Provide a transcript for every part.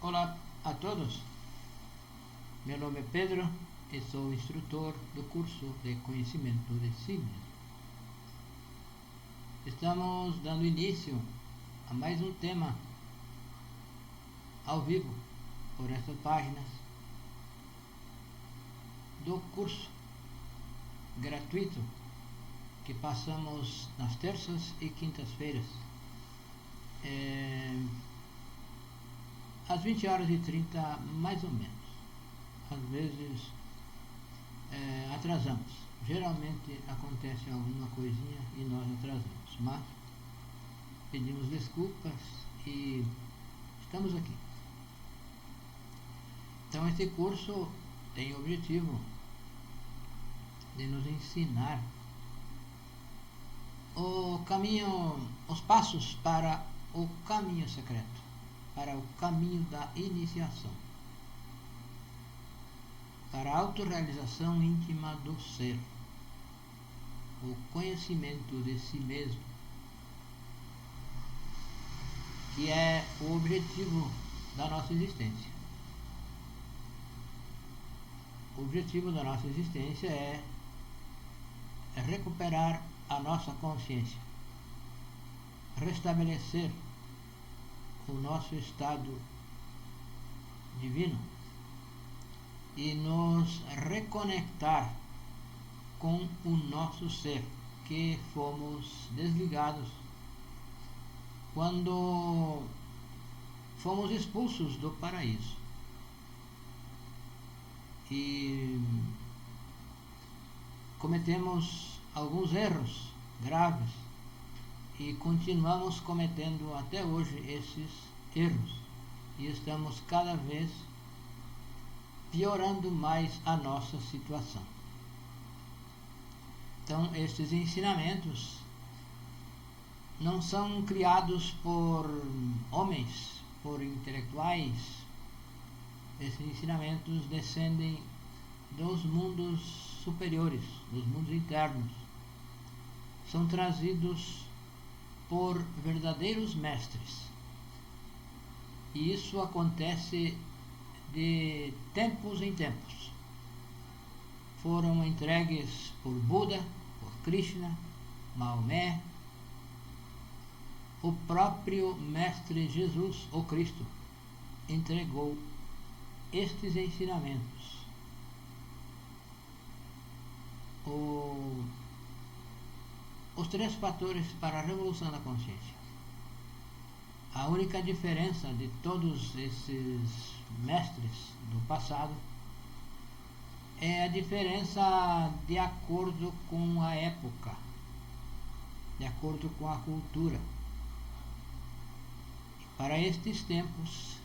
Olá a todos, meu nome é Pedro e sou instrutor do curso de conhecimento de si mesmo. Estamos dando início a mais um tema ao vivo por essas páginas do curso gratuito que passamos nas terças e quintas-feiras, às 20h30 mais ou menos. Às vezes atrasamos, geralmente acontece alguma coisinha e nós atrasamos, mas pedimos desculpas e estamos aqui. Então este curso tem o objetivo de nos ensinar o caminho, os passos para o caminho secreto, para o caminho da iniciação, para a autorrealização íntima do ser, o conhecimento de si mesmo, que é o objetivo da nossa existência. O objetivo da nossa existência é recuperar a nossa consciência, restabelecer o nosso estado divino e nos reconectar com o nosso ser, que fomos desligados quando fomos expulsos do paraíso. E cometemos alguns erros graves e continuamos cometendo até hoje esses erros e estamos cada vez piorando mais a nossa situação. Então, estes ensinamentos não são criados por homens, por intelectuais. Esses ensinamentos descendem dos mundos superiores, dos mundos internos. São trazidos por verdadeiros mestres. E isso acontece de tempos em tempos. Foram entregues por Buda, por Krishna, Maomé, o próprio Mestre Jesus, o Cristo, entregou estes ensinamentos. Os 3 fatores para a revolução da consciência. A única diferença de todos esses mestres do passado é a diferença de acordo com a época, de acordo com a cultura. Para estes tempos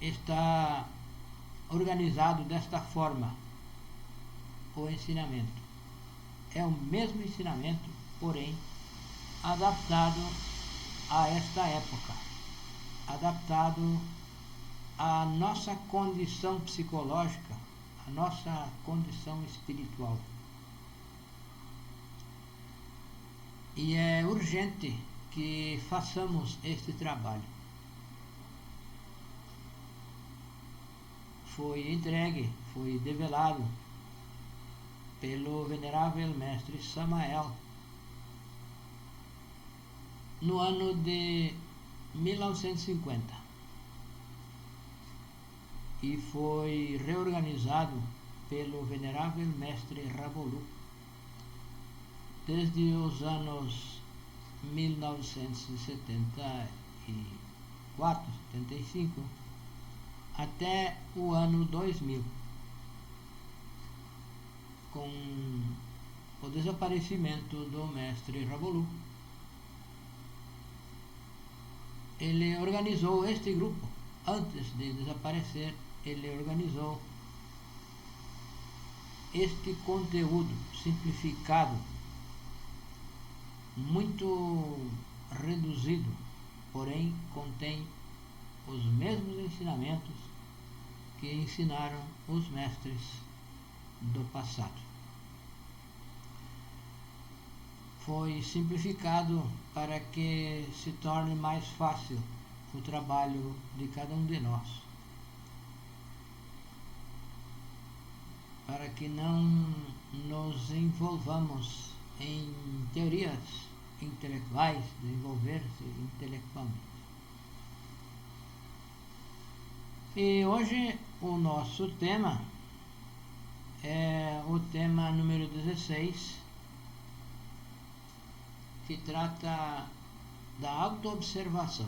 está organizado desta forma o ensinamento. É o mesmo ensinamento, porém adaptado a esta época, adaptado à nossa condição psicológica, à nossa condição espiritual. E é urgente que façamos este trabalho. Foi entregue, foi develado pelo venerável mestre Samael no ano de 1950 e foi reorganizado pelo venerável mestre Rabolu desde os anos 1974, 75 até o ano 2000, com o desaparecimento do mestre Rabolu. Ele organizou este grupo. Antes de desaparecer, ele organizou este conteúdo simplificado, muito reduzido, porém contém os mesmos ensinamentos que ensinaram os mestres do passado. Foi simplificado para que se torne mais fácil o trabalho de cada um de nós, para que não nos envolvamos em teorias intelectuais, desenvolver-se intelectualmente. E hoje o nosso tema é o tema número 16, que trata da autoobservação.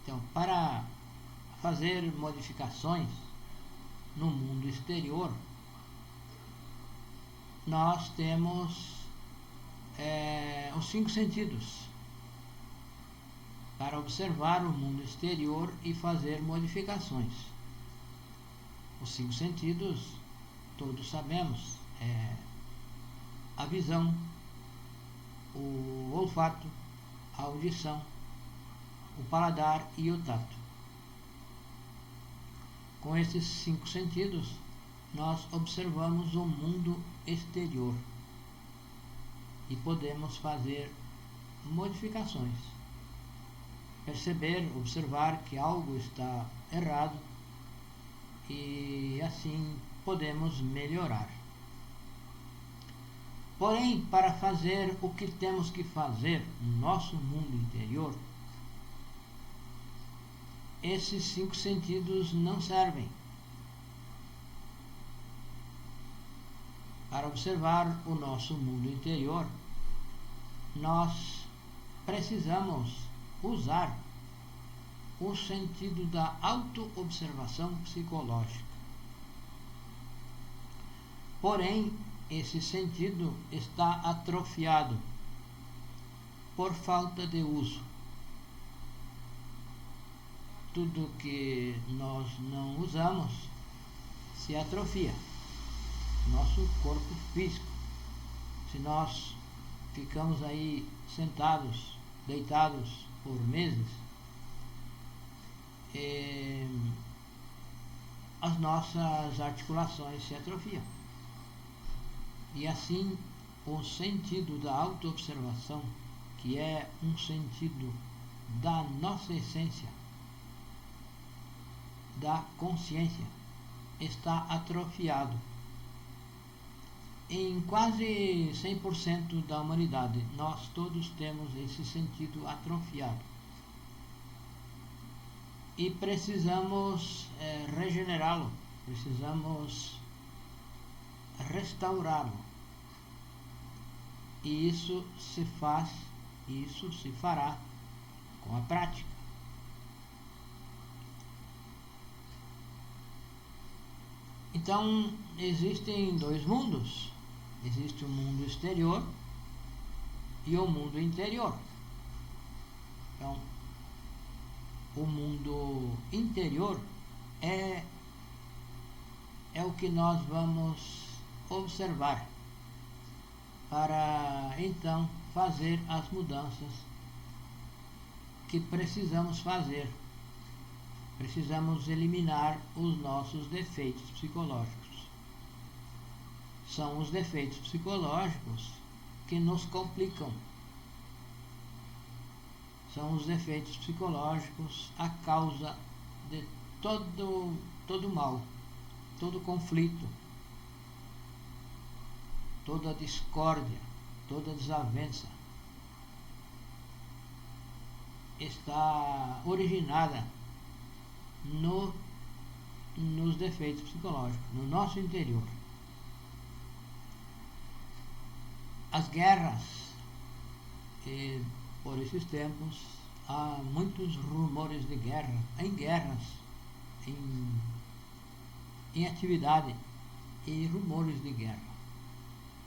Então, para fazer modificações no mundo exterior, nós temos os 5 sentidos para observar o mundo exterior e fazer modificações. Os 5 sentidos, todos sabemos, a visão, o olfato, a audição, o paladar e o tato. Com esses 5 sentidos, nós observamos o mundo exterior e podemos fazer modificações. Perceber, observar que algo está errado e assim podemos melhorar. Porém, para fazer o que temos que fazer no nosso mundo interior, esses 5 sentidos não servem. Para observar o nosso mundo interior, nós precisamos usar o sentido da autoobservação psicológica. Porém, esse sentido está atrofiado por falta de uso. Tudo que nós não usamos se atrofia. Nosso corpo físico. Se nós ficamos aí sentados, deitados por meses, as nossas articulações se atrofiam. E assim, o sentido da autoobservação, que é um sentido da nossa essência, da consciência, está atrofiado. Em quase 100% da humanidade, nós todos temos esse sentido atrofiado. E precisamos regenerá-lo, precisamos restaurá-lo. E isso se faz, isso se fará com a prática. Então, existem 2 mundos. Existe o mundo exterior e o mundo interior. Então, o mundo interior é o que nós vamos observar para então fazer as mudanças que precisamos fazer. Precisamos eliminar os nossos defeitos psicológicos. São os defeitos psicológicos que nos complicam. São os defeitos psicológicos a causa de todo mal, todo conflito, toda discórdia, toda desavença está originada nos defeitos psicológicos, no nosso interior. As guerras, por esses tempos, há muitos rumores de guerra, em guerras, em atividade e rumores de guerra.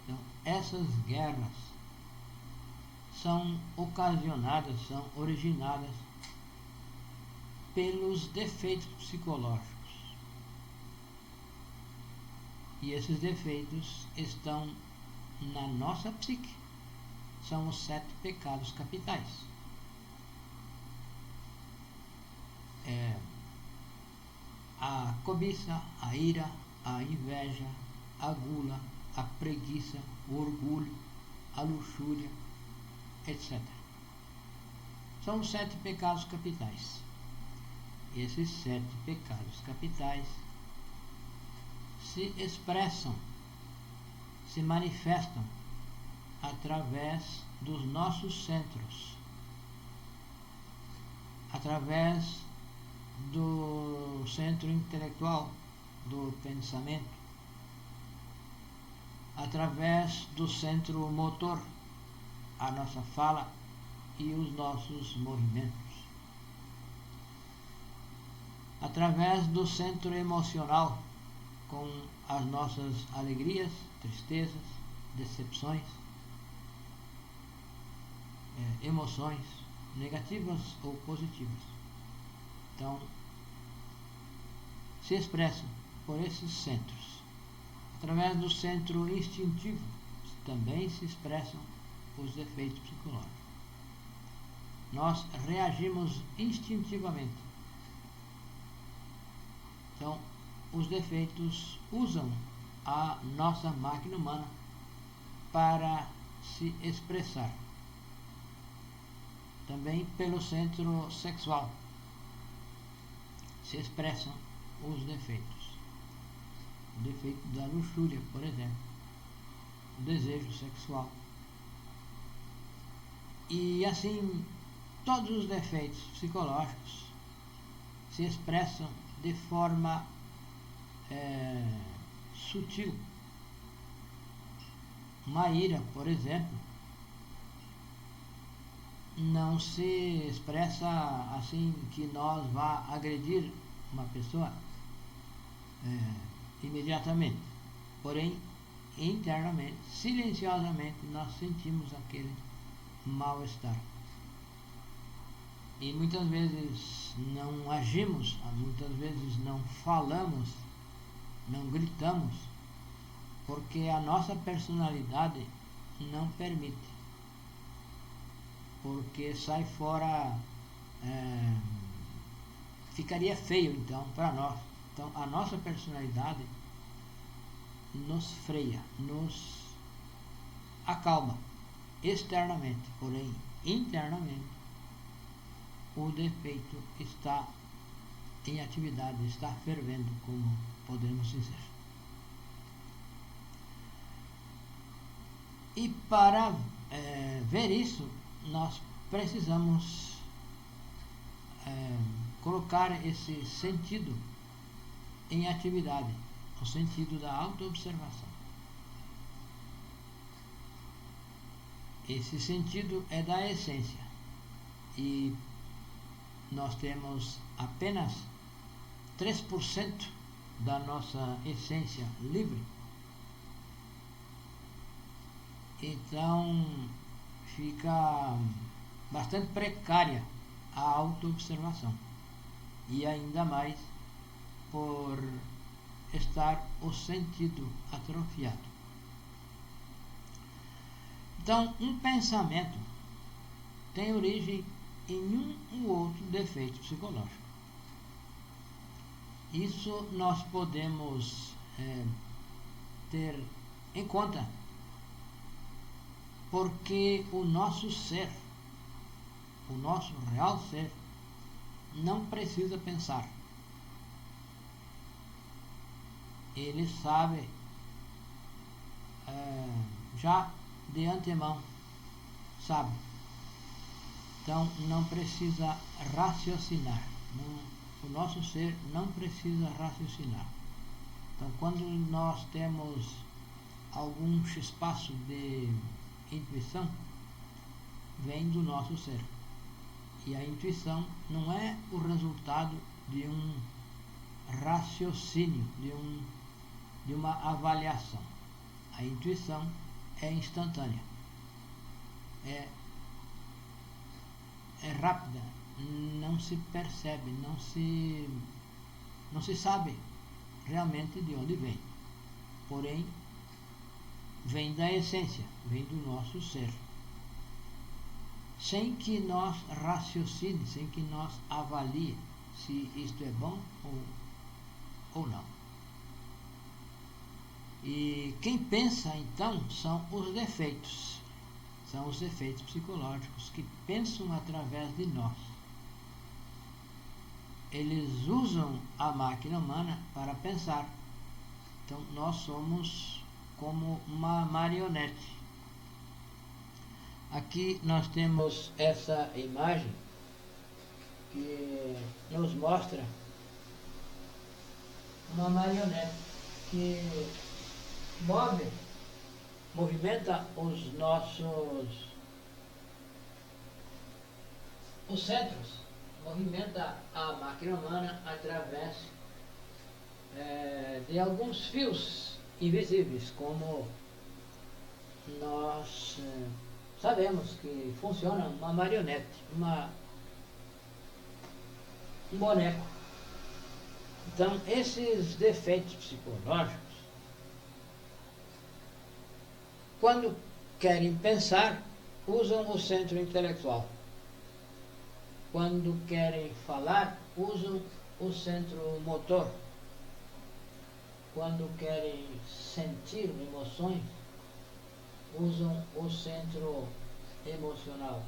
Então, essas guerras são ocasionadas, são originadas pelos defeitos psicológicos. E esses defeitos estão na nossa psique. São os 7 pecados capitais. A cobiça, a ira, a inveja, a gula, a preguiça, o orgulho, a luxúria, etc. São os 7 pecados capitais. Esses 7 pecados capitais se expressam, se manifestam através dos nossos centros, através do centro intelectual, do pensamento, através do centro motor, a nossa fala e os nossos movimentos, através do centro emocional, com as nossas alegrias, tristezas, decepções, emoções negativas ou positivas. Então, se expressam por esses centros. Através do centro instintivo também se expressam os defeitos psicológicos. Nós reagimos instintivamente. Então, os defeitos usam a nossa máquina humana para se expressar. Também pelo centro sexual se expressam os defeitos. O defeito da luxúria, por exemplo, o desejo sexual. E assim, todos os defeitos psicológicos se expressam de forma sutil. Uma ira, por exemplo, não se expressa assim que nós vá agredir uma pessoa imediatamente. Porém, internamente, silenciosamente, nós sentimos aquele mal-estar. E muitas vezes não agimos, muitas vezes não falamos, não gritamos, porque a nossa personalidade não permite. Porque sai fora, ficaria feio então para nós. Então a nossa personalidade nos freia, nos acalma externamente, porém internamente o defeito está em atividade, está fervendo, como podemos dizer. E para ver isso, nós precisamos colocar esse sentido em atividade, o sentido da autoobservação. Esse sentido é da essência e nós temos apenas 3% da nossa essência livre. Então fica bastante precária a autoobservação, e ainda mais por estar o sentido atrofiado. Então, um pensamento tem origem em um ou outro defeito psicológico. Isso nós podemos ter em conta, porque o nosso ser, o nosso real ser, não precisa pensar. Ele sabe já de antemão, sabe. Então não precisa raciocinar. O nosso ser não precisa raciocinar. Então quando nós temos algum espaço de intuição, vem do nosso ser. E a intuição não é o resultado de um raciocínio, de uma avaliação. A intuição é instantânea, é rápida, não se percebe, não se sabe realmente de onde vem. Porém, vem da essência, vem do nosso ser. Sem que nós raciocine, sem que nós avalie se isto é bom ou não. E quem pensa, então, são os defeitos. são os efeitos psicológicos que pensam através de nós. Eles usam a máquina humana para pensar. Então, nós somos como uma marionete. Aqui nós temos essa imagem que nos mostra uma marionete que movimenta os centros, movimenta a máquina humana através de alguns fios invisíveis, como nós sabemos que funciona uma marionete, um boneco. Então, esses defeitos psicológicos, quando querem pensar, usam o centro intelectual. Quando querem falar, usam o centro motor. Quando querem sentir emoções, usam o centro emocional,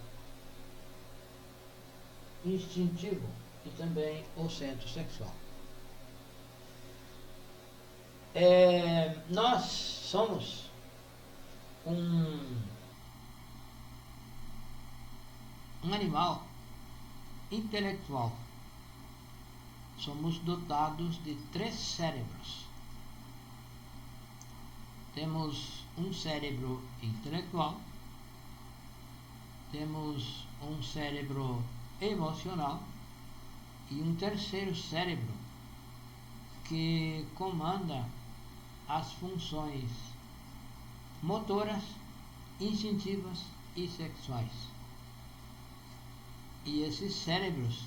instintivo e também o centro sexual. Nós somos um animal intelectual. Somos dotados de 3 cérebros. Temos um cérebro intelectual, temos um cérebro emocional e um terceiro cérebro que comanda as funções motoras, instintivas e sexuais. E esses cérebros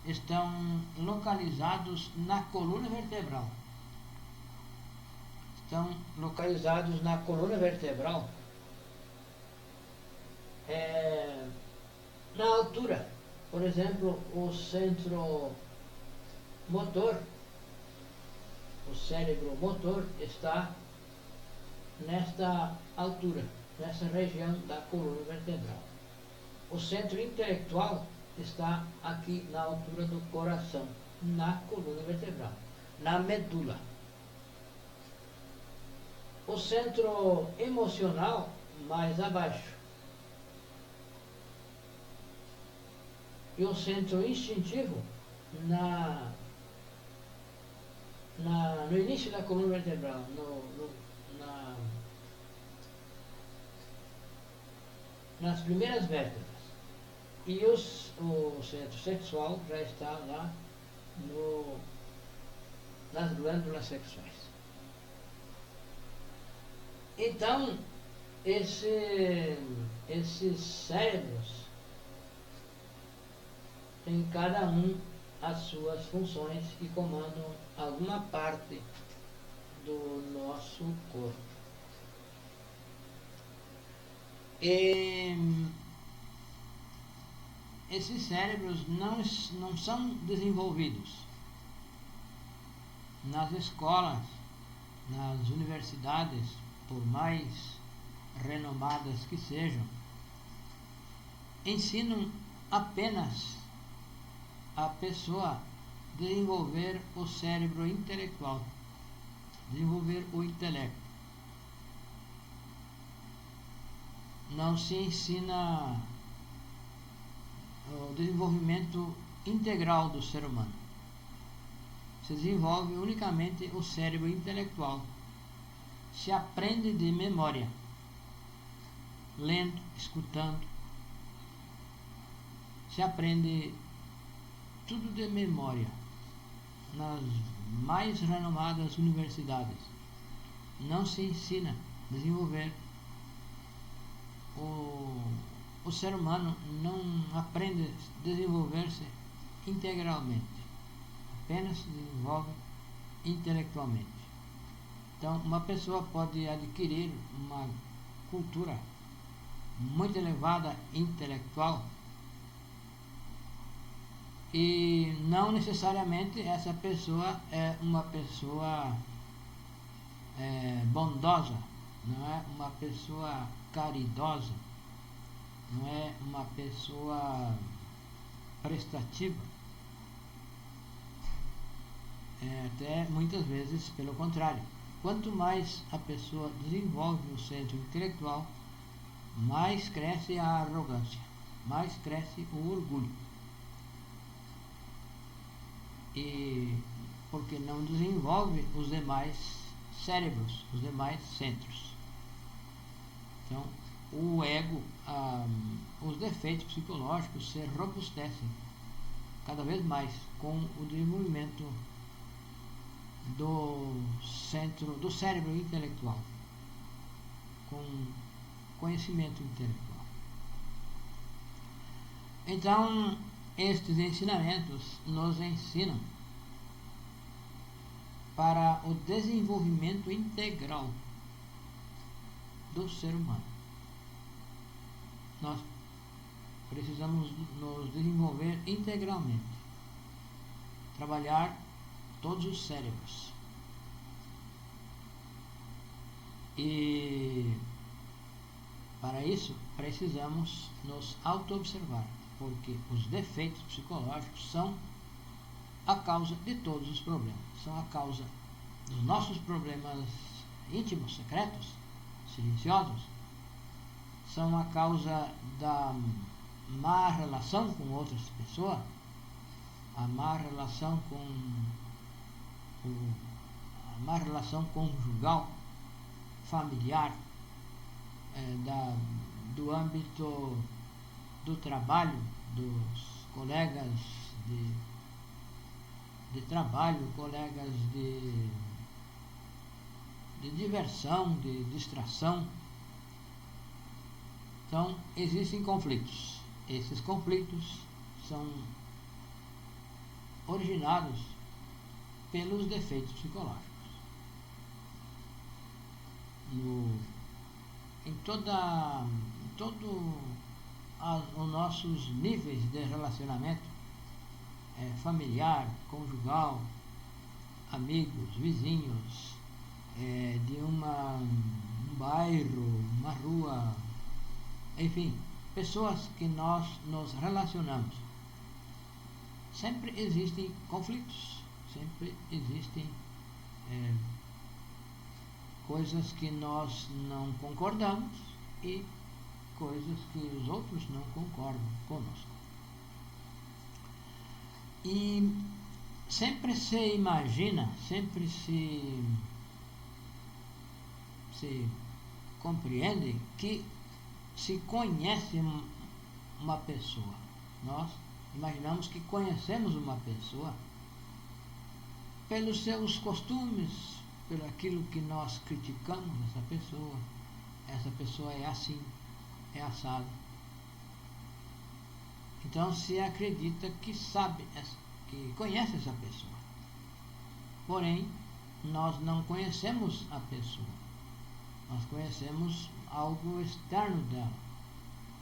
estão localizados na coluna vertebral. Estão localizados na coluna vertebral, na altura. Por exemplo, o centro motor, o cérebro motor está nesta altura, nessa região da coluna vertebral. O centro intelectual está aqui na altura do coração, na coluna vertebral, na medula. O centro emocional mais abaixo. E o centro instintivo no início da coluna vertebral, nas primeiras vértebras. E o centro sexual já está lá nas glândulas sexuais. Então, esses cérebros têm cada um as suas funções e comandam alguma parte do nosso corpo. E esses cérebros não são desenvolvidos nas escolas, nas universidades, por mais renomadas que sejam, ensinam apenas a pessoa desenvolver o cérebro intelectual, desenvolver o intelecto. Não se ensina o desenvolvimento integral do ser humano. Se desenvolve unicamente o cérebro intelectual. Se aprende de memória, lendo, escutando. Se aprende tudo de memória nas mais renomadas universidades. Não se ensina a desenvolver. O ser humano não aprende a desenvolver-se integralmente, apenas se desenvolve intelectualmente. Então, uma pessoa pode adquirir uma cultura muito elevada intelectual e não necessariamente essa pessoa é uma pessoa bondosa, não é uma pessoa caridosa, uma pessoa prestativa, até muitas vezes pelo contrário. Quanto mais a pessoa desenvolve o centro intelectual, mais cresce a arrogância, mais cresce o orgulho. E porque não desenvolve os demais cérebros, os demais centros. Então, o ego, os defeitos psicológicos se robustecem cada vez mais com o desenvolvimento do centro, do cérebro intelectual, com conhecimento intelectual. Então, estes ensinamentos nos ensinam para o desenvolvimento integral do ser humano. Nós precisamos nos desenvolver integralmente, trabalhar todos os cérebros. E para isso precisamos nos auto-observar, porque os defeitos psicológicos são a causa de todos os problemas, são a causa dos nossos problemas íntimos, secretos, silenciosos, são a causa da má relação com outras pessoas, a má relação conjugal, familiar, do âmbito do trabalho, dos colegas de trabalho, colegas de diversão, de distração. Então, existem conflitos. Esses conflitos são originados pelos defeitos psicológicos. Em todos os nossos níveis de relacionamento, familiar, conjugal, amigos, vizinhos, de um bairro, uma rua, enfim, pessoas que nós nos relacionamos. Sempre existem conflitos, sempre existem coisas que nós não concordamos e coisas que os outros não concordam conosco. E sempre se imagina, sempre se compreende que se conhece uma pessoa. Nós imaginamos que conhecemos uma pessoa pelos seus costumes, pelo aquilo que nós criticamos essa pessoa é assim, é assado. Então se acredita que sabe, que conhece essa pessoa. Porém, nós não conhecemos a pessoa. Nós conhecemos algo externo dela.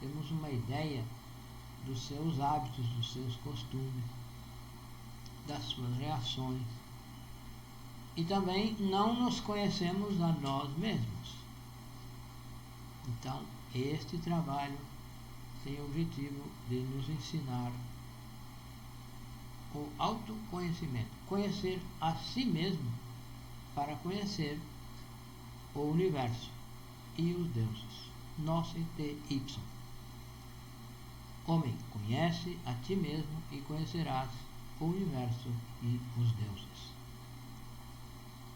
Temos uma ideia dos seus hábitos, dos seus costumes, das suas reações. E também não nos conhecemos a nós mesmos. Então, este trabalho tem o objetivo de nos ensinar o autoconhecimento. Conhecer a si mesmo para conhecer o universo e os deuses. Noce te ipsum. Homem, conhece a ti mesmo e conhecerás o universo e os deuses.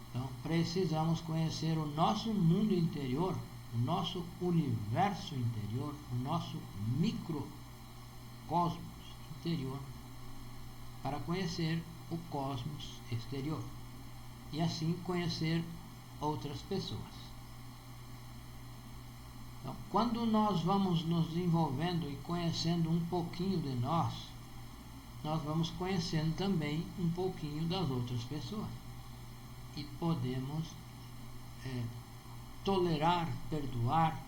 Então, precisamos conhecer o nosso mundo interior, o nosso universo interior, o nosso microcosmos interior, para conhecer o cosmos exterior e assim conhecer outras pessoas. Então, quando nós vamos nos desenvolvendo e conhecendo um pouquinho de nós, nós vamos conhecendo também um pouquinho das outras pessoas. E podemos tolerar, perdoar,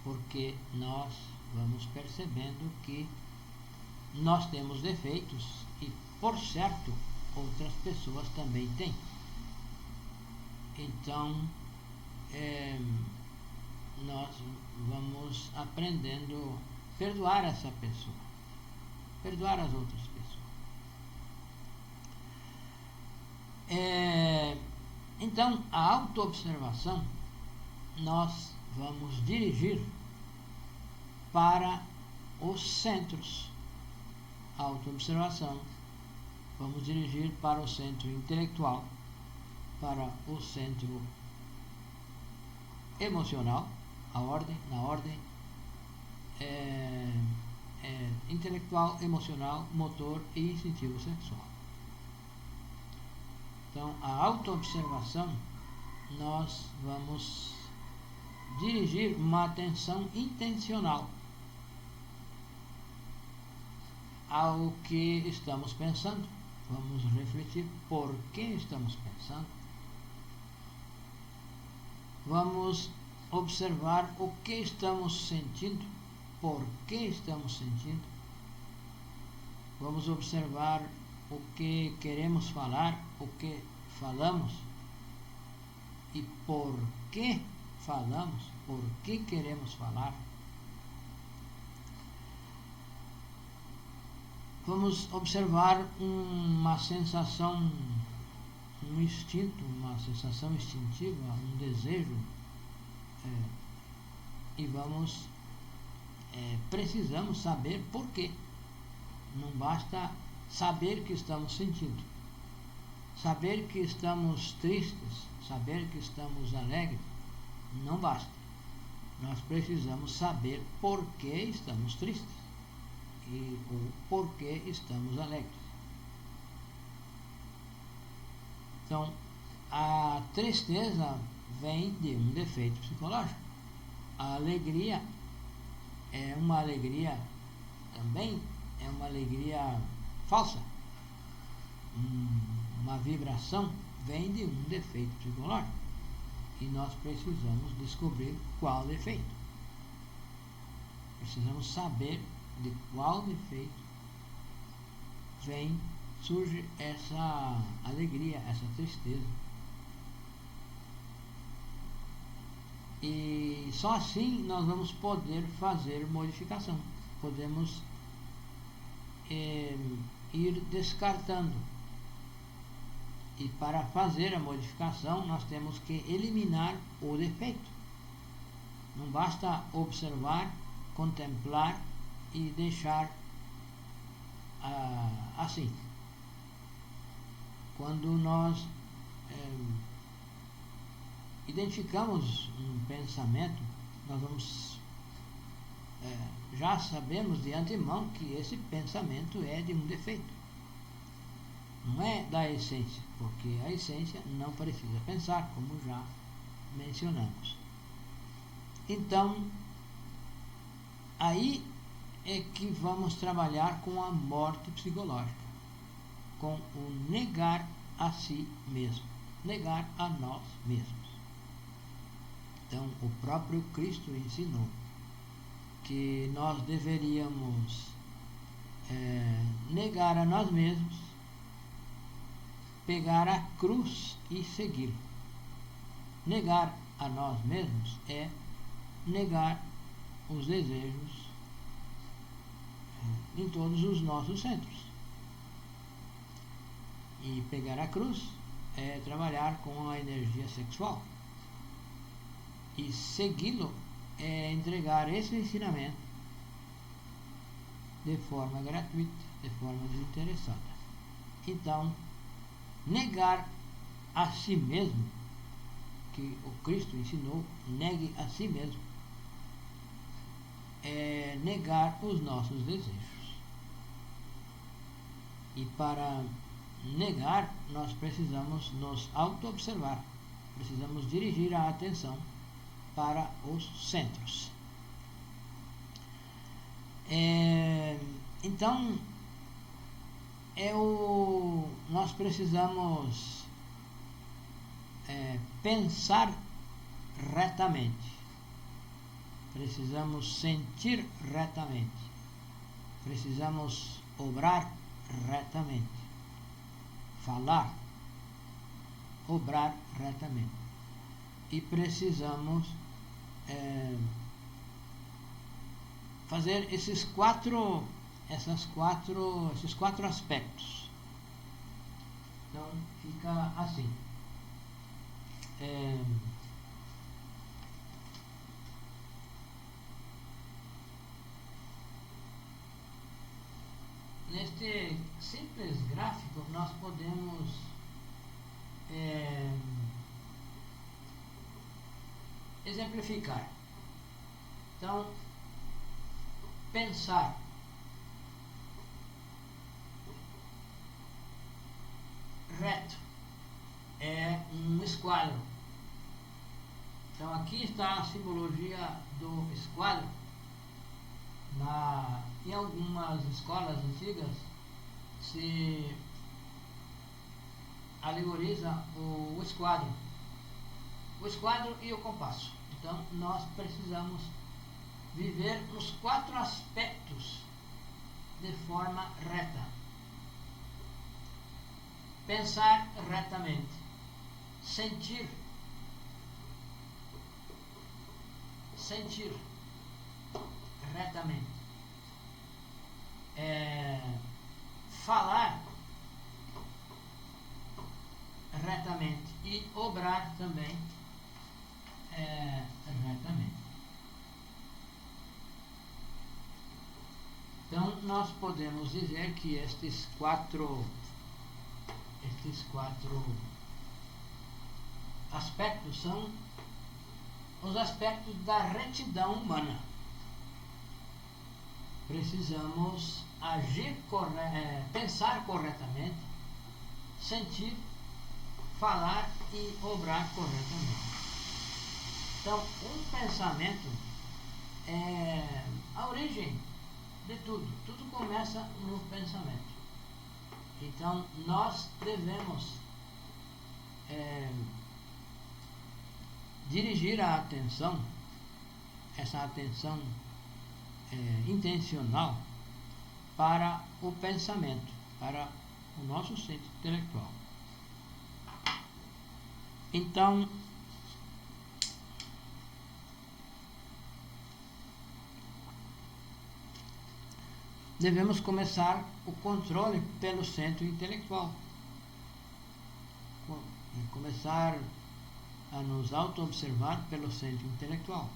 porque nós vamos percebendo que nós temos defeitos e, por certo, outras pessoas também têm. Então, nós vamos aprendendo perdoar essa pessoa, perdoar as outras pessoas. Então, a autoobservação nós vamos dirigir para os centros. A autoobservação vamos dirigir para o centro intelectual, para o centro emocional, na ordem intelectual, emocional, motor e instintivo sexual. Então, a autoobservação nós vamos dirigir uma atenção intencional ao que estamos pensando. Vamos refletir por que estamos pensando. Vamos observar o que estamos sentindo, por que estamos sentindo. Vamos observar o que queremos falar, o que falamos e por que falamos, por que queremos falar. Vamos observar uma sensação, um instinto, uma sensação instintiva, um desejo, e precisamos saber por quê. Não basta saber que estamos sentindo, saber que estamos tristes, saber que estamos alegres, não basta. Nós precisamos saber por que estamos tristes ou por que estamos alegres. Então, a tristeza vem de um defeito psicológico. A alegria é uma alegria também, é uma alegria falsa. Uma vibração vem de um defeito psicológico. E nós precisamos descobrir qual defeito. Precisamos saber de qual defeito surge essa alegria, essa tristeza. E só assim nós vamos poder fazer modificação. Podemos ir descartando. E para fazer a modificação nós temos que eliminar o defeito. Não basta observar, contemplar e deixar assim. Quando nós identificamos um pensamento, nós vamos já sabemos de antemão que esse pensamento é de um defeito. Não é da essência, porque a essência não precisa pensar, como já mencionamos. Então, aí é que vamos trabalhar com a morte psicológica, com o negar a si mesmo, negar a nós mesmos. Então, o próprio Cristo ensinou que nós deveríamos negar a nós mesmos, pegar a cruz e segui-lo. Negar a nós mesmos é negar os desejos em todos os nossos centros. E pegar a cruz é trabalhar com a energia sexual. E segui-lo é entregar esse ensinamento de forma gratuita, de forma desinteressada. Então, negar a si mesmo, que o Cristo ensinou, negue a si mesmo, é negar os nossos desejos. E para negar, nós precisamos nos auto-observar, precisamos dirigir a atenção para os centros. Então, nós precisamos pensar retamente, precisamos sentir retamente, precisamos obrar retamente, falar, obrar retamente, e precisamos fazer esses quatro aspectos. Então fica assim. Neste simples gráfico nós podemos exemplificar. Então, pensar reto é um esquadro. Então aqui está a simbologia do esquadro. Em algumas escolas antigas se alegoriza o esquadro e o compasso. Então nós precisamos viver os quatro aspectos de forma reta. Pensar retamente, sentir retamente, falar retamente e obrar também retamente. Então nós podemos dizer que estes quatro aspectos são os aspectos da retidão humana. Precisamos pensar corretamente, sentir, falar e obrar corretamente. Então, um pensamento é a origem de tudo. Tudo começa no pensamento. Então, nós devemos dirigir a atenção, essa atenção intencional, para o pensamento, para o nosso centro intelectual. Então, devemos começar o controle pelo centro intelectual. Começar a nos auto-observar pelo centro intelectual.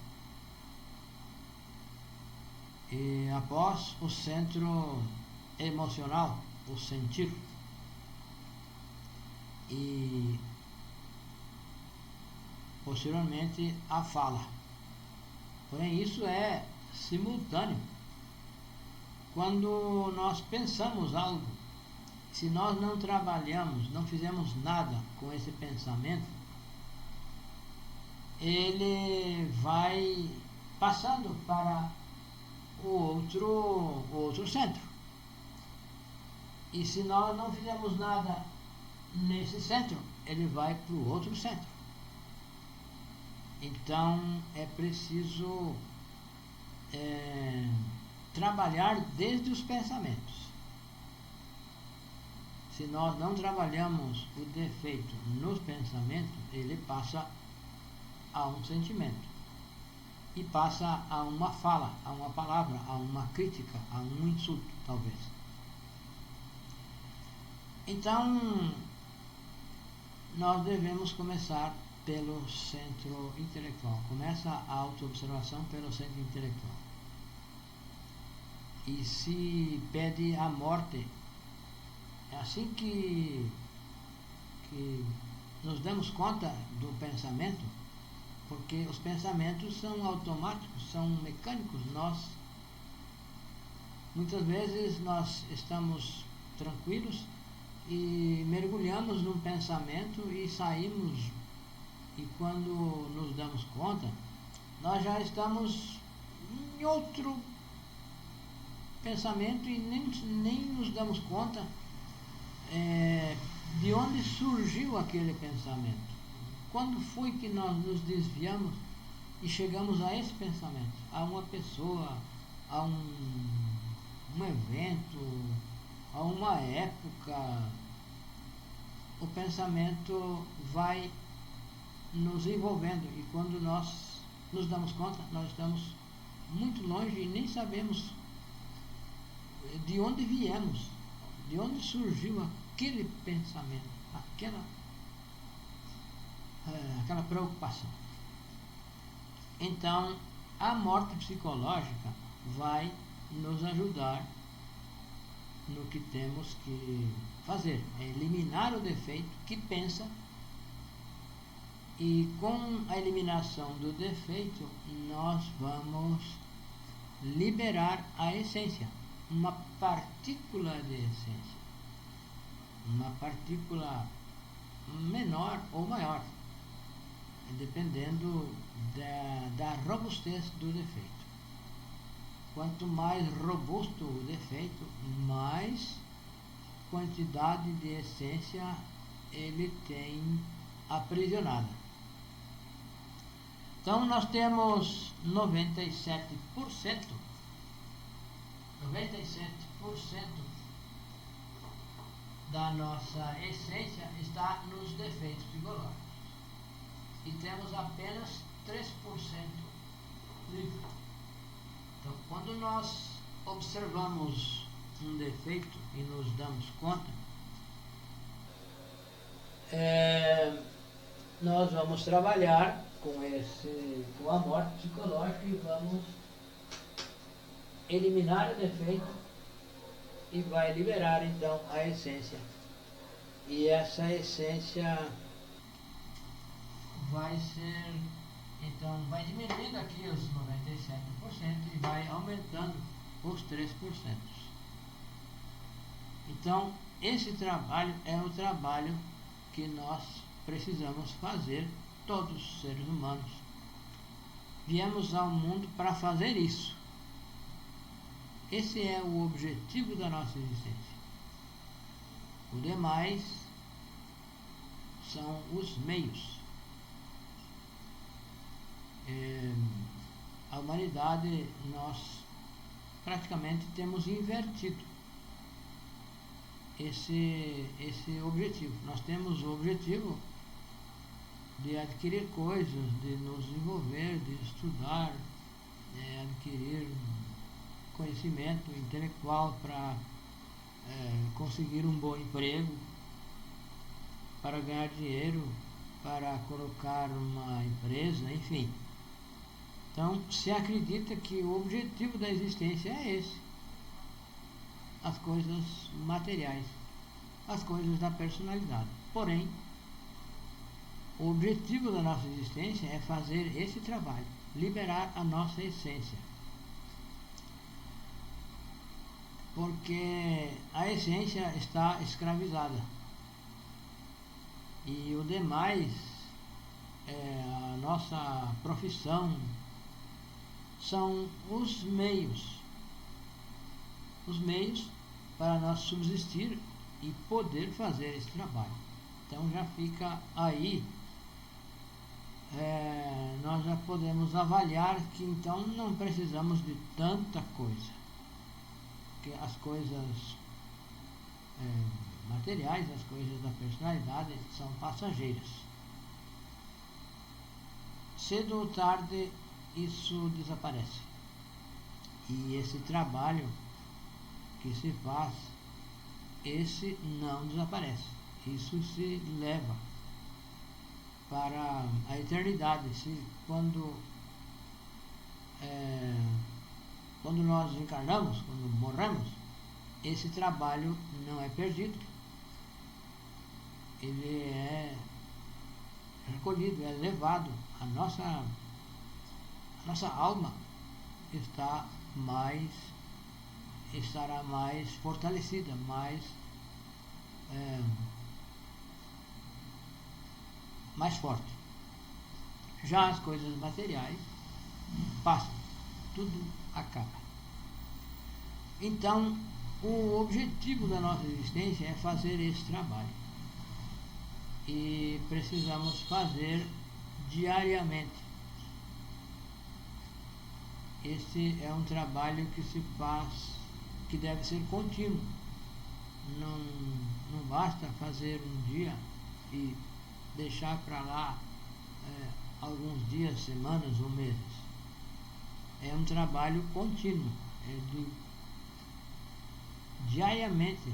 E após o centro emocional, o sentir. E posteriormente a fala. Porém, isso é simultâneo. Quando nós pensamos algo, se nós não trabalhamos, não fizemos nada com esse pensamento, ele vai passando para o outro centro. E se nós não fizermos nada nesse centro, ele vai para o outro centro. Então é preciso trabalhar desde os pensamentos. Se nós não trabalhamos o defeito nos pensamentos, ele passa a um sentimento e passa a uma fala, a uma palavra, a uma crítica, a um insulto, talvez. Então, nós devemos começar pelo centro intelectual. Começa a autoobservação pelo centro intelectual. E se pede a morte. É assim que nos damos conta do pensamento, porque os pensamentos são automáticos, são mecânicos. Muitas vezes nós estamos tranquilos e mergulhamos num pensamento e saímos, e quando nos damos conta, nós já estamos em outro pensamento e nem nos damos conta de onde surgiu aquele pensamento. Quando foi que nós nos desviamos e chegamos a esse pensamento, a uma pessoa, a um evento, a uma época? O pensamento vai nos envolvendo e quando nós nos damos conta, nós estamos muito longe e nem sabemos de onde viemos, de onde surgiu aquele pensamento, aquela preocupação. Então, a morte psicológica vai nos ajudar no que temos que fazer, é eliminar o defeito que pensa, e com a eliminação do defeito nós vamos liberar a essência, uma partícula de essência, uma partícula menor ou maior, dependendo da robustez do defeito. Quanto mais robusto o defeito, mais quantidade de essência ele tem aprisionada. Então nós temos 97% da nossa essência está nos defeitos psicológicos. E temos apenas 3% livre. Então, quando nós observamos um defeito e nos damos conta, nós vamos trabalhar com a morte psicológica e vamos eliminar o defeito e vai liberar então a essência. E essa essência vai ser, então vai diminuindo aqui os 97% e vai aumentando os 3%. Então esse trabalho é o trabalho que nós precisamos fazer, todos os seres humanos. Viemos ao mundo para fazer isso. Esse é o objetivo da nossa existência. O demais são os meios. A humanidade, nós praticamente temos invertido esse objetivo. Nós temos o objetivo de adquirir coisas, de nos envolver, de estudar, adquirir conhecimento intelectual para conseguir um bom emprego, para ganhar dinheiro, para colocar uma empresa, enfim. Então, se acredita que o objetivo da existência é esse: as coisas materiais, as coisas da personalidade. Porém, o objetivo da nossa existência é fazer esse trabalho, liberar a nossa essência. Porque a essência está escravizada. E o demais, a nossa profissão, são os meios para nós subsistir e poder fazer esse trabalho. Então já fica aí, nós já podemos avaliar que então não precisamos de tanta coisa, porque as coisas materiais, as coisas da personalidade são passageiras. Cedo ou tarde isso desaparece. E esse trabalho que se faz, esse não desaparece. Isso se leva para a eternidade. Quando nós encarnamos, quando morremos, esse trabalho não é perdido. Ele é recolhido, é levado. A nossa alma estará mais fortalecida, mais forte. Já as coisas materiais passam, tudo acaba. Então, o objetivo da nossa existência é fazer esse trabalho. E precisamos fazer diariamente. Esse é um trabalho que se faz, que deve ser contínuo. Não basta fazer um dia e deixar para lá alguns dias, semanas ou meses. é um trabalho contínuo, é diariamente,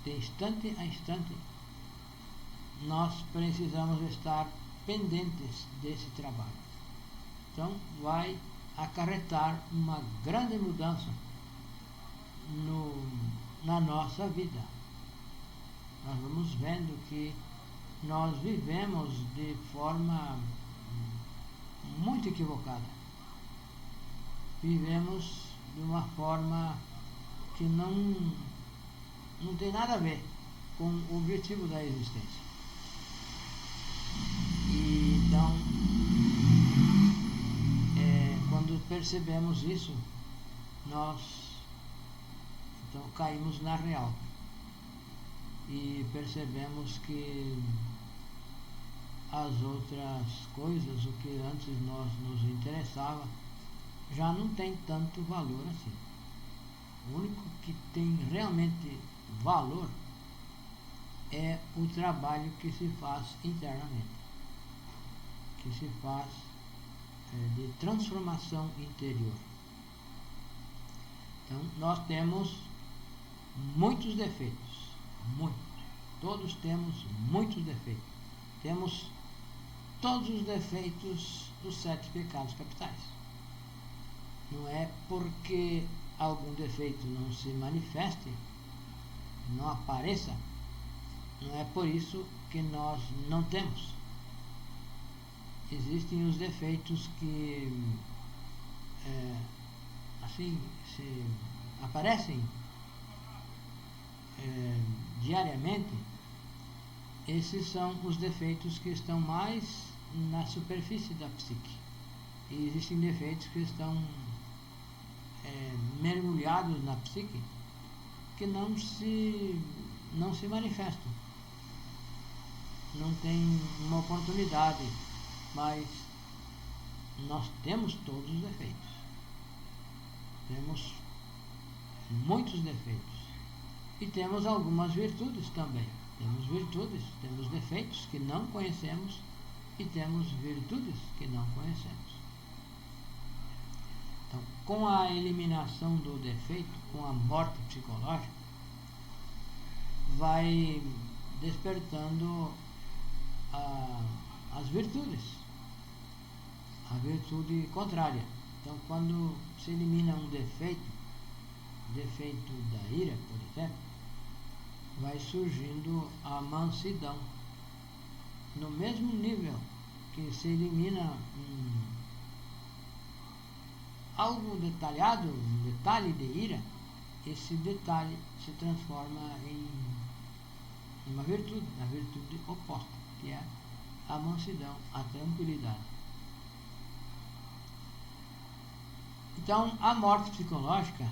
de instante a instante, nós precisamos estar pendentes desse trabalho. Então, vai acarretar uma grande mudança na nossa vida. Nós vamos vendo que nós vivemos de forma muito equivocada. Vivemos de uma forma que não tem nada a ver com o objetivo da existência. E, então, quando percebemos isso, nós então caímos na real e percebemos que as outras coisas, o que antes nos interessava, já não tem tanto valor assim. O único que tem realmente valor é o trabalho que se faz internamente, que se faz de transformação interior. Então, nós temos muitos defeitos, todos temos muitos defeitos. Temos todos os defeitos dos 7 pecados capitais. Não é porque algum defeito não se manifeste, não apareça, não é por isso que nós não temos. Existem os defeitos que se aparecem diariamente. Esses são os defeitos que estão mais na superfície da psique. E existem defeitos que estão mergulhados na psique, que não se manifestam. Não tem uma oportunidade, mas nós temos todos os defeitos. Temos muitos defeitos. E temos algumas virtudes também. Temos virtudes, temos defeitos que não conhecemos e temos virtudes que não conhecemos. Então, com a eliminação do defeito, com a morte psicológica, vai despertando as virtudes, a virtude contrária. Então, quando se elimina um defeito da ira, por exemplo, vai surgindo a mansidão. No mesmo nível que se elimina algo detalhado, um detalhe de ira, esse detalhe se transforma em uma virtude, a virtude oposta, que é a mansidão, a tranquilidade. Então, a morte psicológica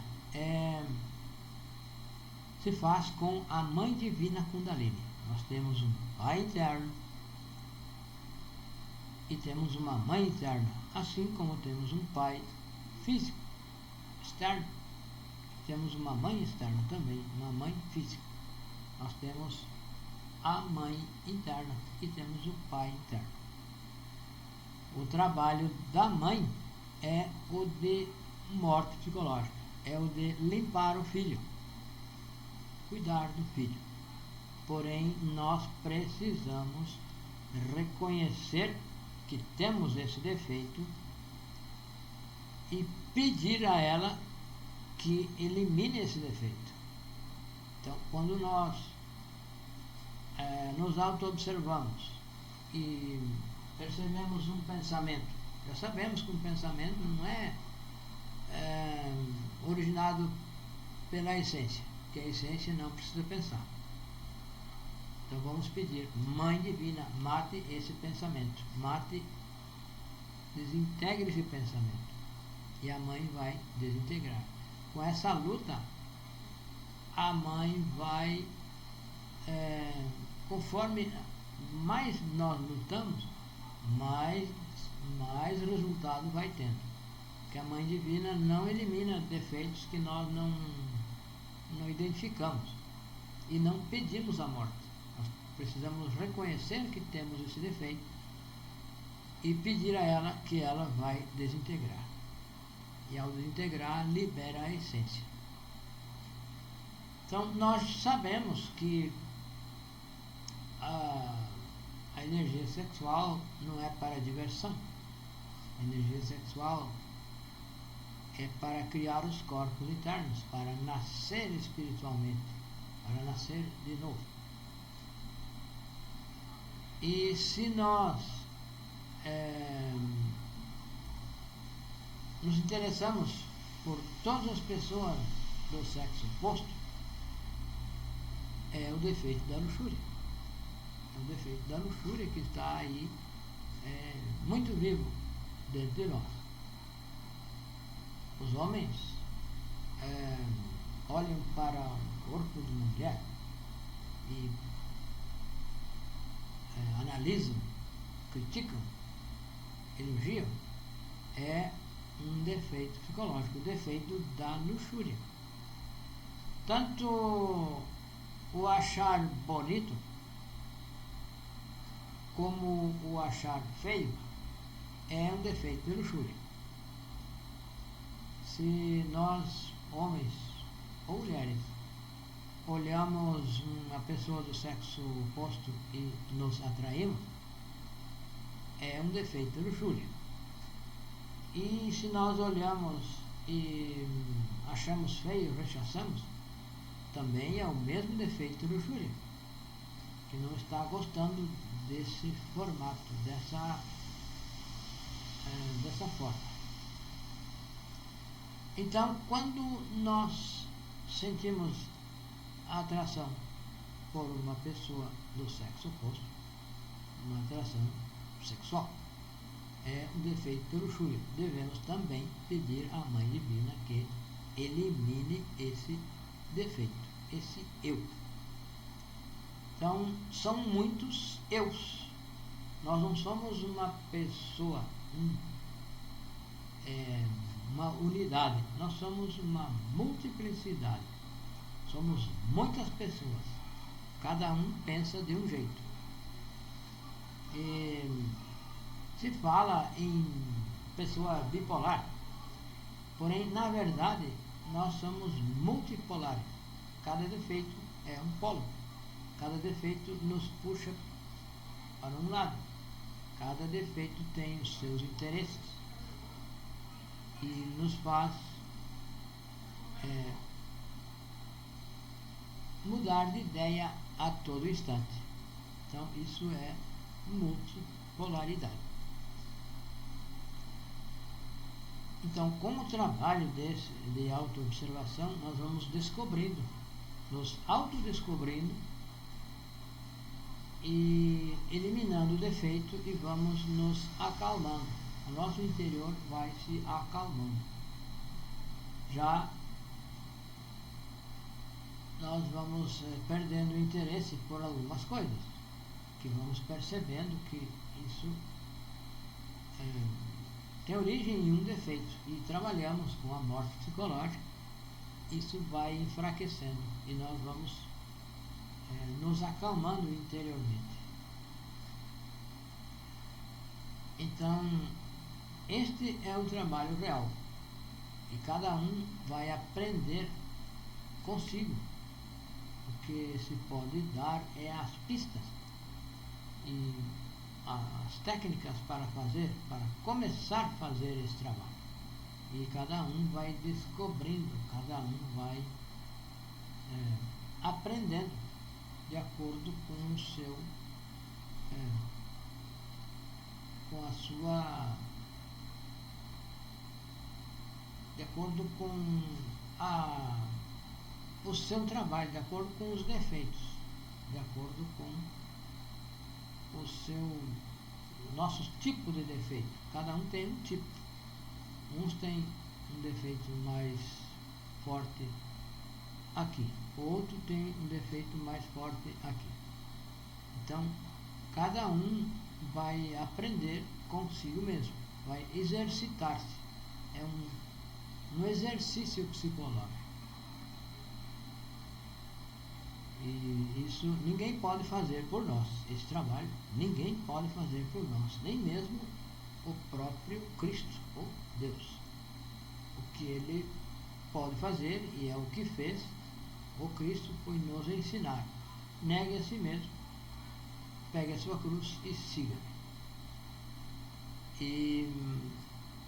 se faz com a Mãe Divina Kundalini. Nós temos um Pai interno e temos uma Mãe interna, assim como temos um Pai físico, externo. Temos uma Mãe externa também, uma Mãe física. Nós temos a Mãe interna e temos o Pai interno. O trabalho da Mãe é o de morte psicológica, é o de limpar o filho, cuidar do filho. Porém, nós precisamos reconhecer que temos esse defeito e pedir a ela que elimine esse defeito. Então, quando nós nos auto-observamos e percebemos um pensamento, já sabemos que um pensamento não é originado pela essência, que a essência não precisa pensar. Então vamos pedir: Mãe Divina, mate esse pensamento, desintegre esse pensamento. E a mãe vai desintegrar. Com essa luta, a mãe vai, conforme mais nós lutamos, mais resultado vai tendo. Porque a Mãe Divina não elimina defeitos que nós não identificamos e não pedimos a morte. Nós precisamos reconhecer que temos esse defeito e pedir a ela que ela vai desintegrar. E ao desintegrar, libera a essência. Então, nós sabemos que a energia sexual não é para diversão. A energia sexual é para criar os corpos internos, para nascer espiritualmente, para nascer de novo. E se nós nos interessamos por todas as pessoas do sexo oposto, é o defeito da luxúria. É o defeito da luxúria que está aí muito vivo dentro de nós. Os homens olham para o corpo de uma mulher e analisam, criticam, elogiam, é um defeito psicológico, o defeito da luxúria. Tanto o achar bonito como o achar feio é um defeito de luxúria. Se nós, homens ou mulheres, olhamos uma pessoa do sexo oposto e nos atraímos, é um defeito de luxúria. E se nós olhamos e achamos feio, rechaçamos, também é o mesmo defeito de luxúria, que não está gostando desse formato, dessa forma. Então, quando nós sentimos a atração por uma pessoa do sexo oposto, uma atração sexual, é um defeito de luxúria. Devemos também pedir à Mãe Divina que elimine esse defeito, esse eu. Então, são muitos eus. Nós não somos uma pessoa, uma unidade. Nós somos uma multiplicidade. Somos muitas pessoas. Cada um pensa de um jeito. Se fala em pessoa bipolar, porém, na verdade, nós somos multipolares. Cada defeito é um polo. Cada defeito nos puxa para um lado. Cada defeito tem os seus interesses e nos faz mudar de ideia a todo instante. Então, isso é multipolaridade. Então, com o trabalho de autoobservação, nós vamos descobrindo, nos autodescobrindo e eliminando o defeito e vamos nos acalmando. O nosso interior vai se acalmando. Já nós vamos perdendo o interesse por algumas coisas, que vamos percebendo que isso tem origem em um defeito, e trabalhamos com a morte psicológica, isso vai enfraquecendo e nós vamos nos acalmando interiormente. Então, este é o trabalho real, e cada um vai aprender consigo. O que se pode dar é as pistas e as técnicas para começar a fazer esse trabalho. E cada um vai descobrindo, cada um vai aprendendo de acordo com o seu, com a sua, de acordo com o seu trabalho, de acordo com os defeitos, de acordo com o nosso tipo de defeito. Cada um tem um tipo. Uns têm um defeito mais forte aqui, o outro tem um defeito mais forte aqui. Então, cada um vai aprender consigo mesmo, vai exercitar-se. É um exercício psicológico. E isso ninguém pode fazer por nós. Esse trabalho ninguém pode fazer por nós, nem mesmo o próprio Cristo, ou Deus. O que ele pode fazer, e é o que fez. O Cristo foi nos ensinar: negue a si mesmo, pegue a sua cruz e siga-me. E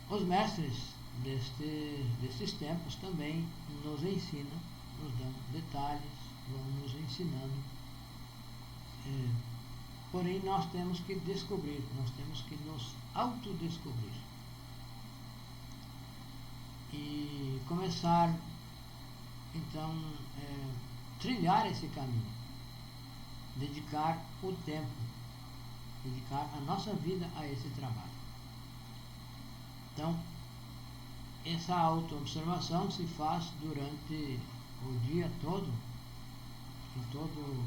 os mestres destes tempos também nos ensinam, nos dão detalhes, vão nos ensinando. Porém, nós temos que descobrir, nós temos que nos autodescobrir e começar, então, trilhar esse caminho, dedicar o tempo, dedicar a nossa vida a esse trabalho. Então, essa autoobservação se faz durante o dia todo, em todos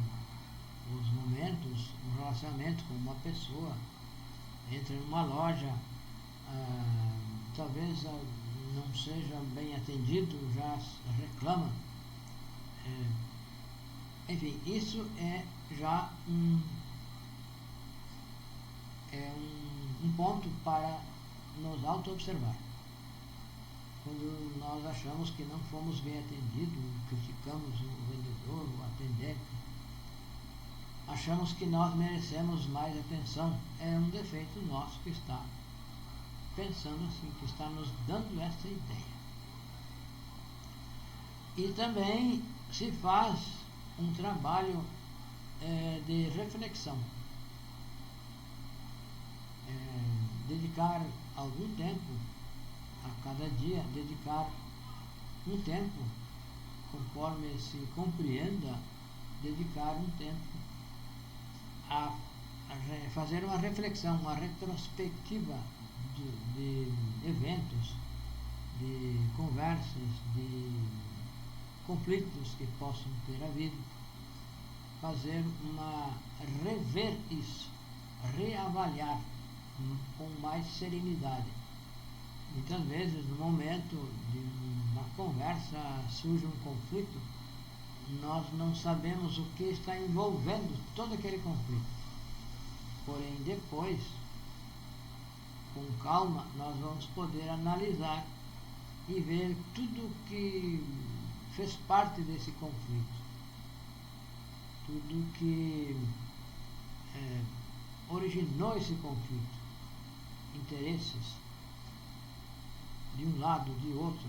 os momentos, um relacionamento com uma pessoa, entra numa loja, talvez não seja bem atendido, já reclama. Enfim, isso é já um ponto para nos auto-observar. Quando nós achamos que não fomos bem atendidos, criticamos o vendedor, o atendente, achamos que nós merecemos mais atenção, é um defeito nosso que está pensando assim, que está nos dando essa ideia. E também se faz um trabalho de reflexão. Dedicar algum tempo, a cada dia, dedicar um tempo, conforme se compreenda, dedicar um tempo a fazer uma reflexão, uma retrospectiva de eventos, de conversas, de conflitos que possam ter havido, rever isso, reavaliar com mais serenidade. Muitas vezes, no momento de uma conversa, surge um conflito, nós não sabemos o que está envolvendo todo aquele conflito. Porém, depois, com calma, nós vamos poder analisar e ver tudo que fez parte desse conflito, tudo que originou esse conflito, interesses de um lado, de outro,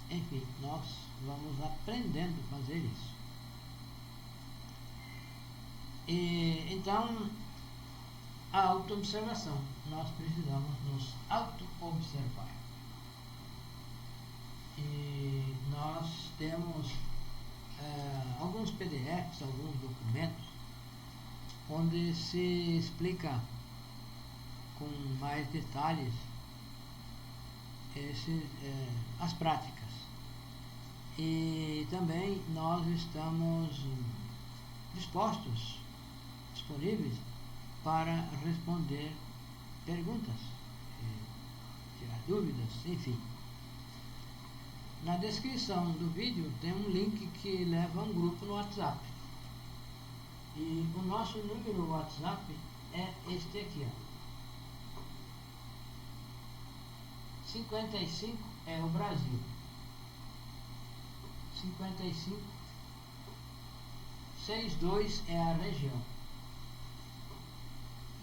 enfim, nós vamos aprendendo a fazer isso. E, então, a autoobservação, nós precisamos nos auto-observar. E nós temos alguns PDFs, alguns documentos, onde se explica com mais detalhes as práticas. E também nós estamos disponíveis para responder perguntas, tirar dúvidas, enfim. Na descrição do vídeo tem um link que leva a um grupo no WhatsApp. E o nosso número WhatsApp é este aqui, ó. 55 é o Brasil. 55 62 é a região.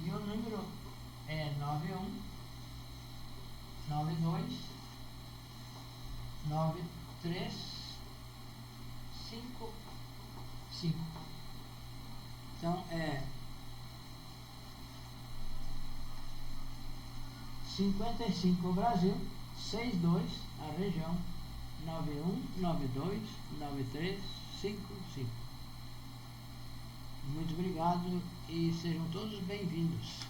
E o número é 91 92 93 55. Então é 55 o Brasil, 62 a região, 91 92 93 55. Muito obrigado e sejam todos bem-vindos.